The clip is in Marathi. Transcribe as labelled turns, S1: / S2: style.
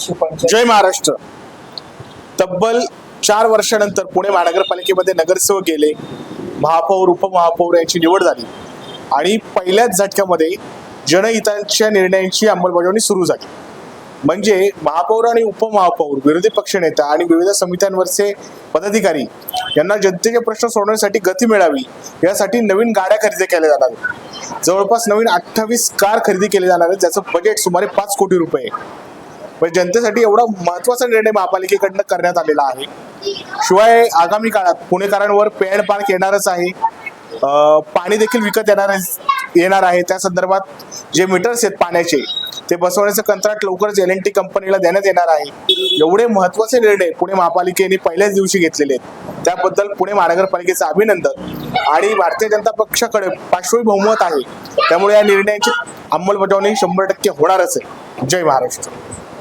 S1: यावर्षी पंचायत
S2: जय महाराष्ट्र. तब्बल 4 वर्षानंतर पुणे महानगरपालिकेमध्ये नगरसेवक गेले, महापौर उपमहापौर यांची निवड झाली आणि पहिल्याच झटक्यामध्ये जनहिताच्या निर्णयांची अंमलबजावणी सुरू झाली. म्हणजे महापौर आणि उपमहापौर, विरोधी पक्षनेता आणि विविध समित्यांवरचे पदाधिकारी यांना जनतेचे प्रश्न सोडवण्यासाठी गती मिळावी यासाठी नवीन गाड्या खरेदी केल्या जाणार आहेत. जवळपास नवीन 28 कार खरेदी केले जाणार आहेत, ज्याचं बजेट सुमारे 5 कोटी रुपये. म्हणजे जनतेसाठी एवढा महत्वाचा निर्णय महापालिकेकडनं करण्यात आलेला आहे. शिवाय आगामी काळात पुणेकरांवर पेड पार्क येणारच आहे, पाणी देखील विकत येणार आहे. त्या संदर्भात जे मीटर्स आहेत पाण्याचे ते बसवण्याचं कंत्राट लवकरच LNT कंपनीला देण्यात येणार आहे. एवढे महत्वाचे निर्णय पुणे महापालिकेने पहिल्याच दिवशी घेतलेले आहेत, त्याबद्दल पुणे महानगरपालिकेचं अभिनंदन. आणि भारतीय जनता पक्षाकडे पाचवी बहुमत आहे, त्यामुळे या निर्णयाची अंमलबजावणी 100% होणारच आहे. जय महाराष्ट्र.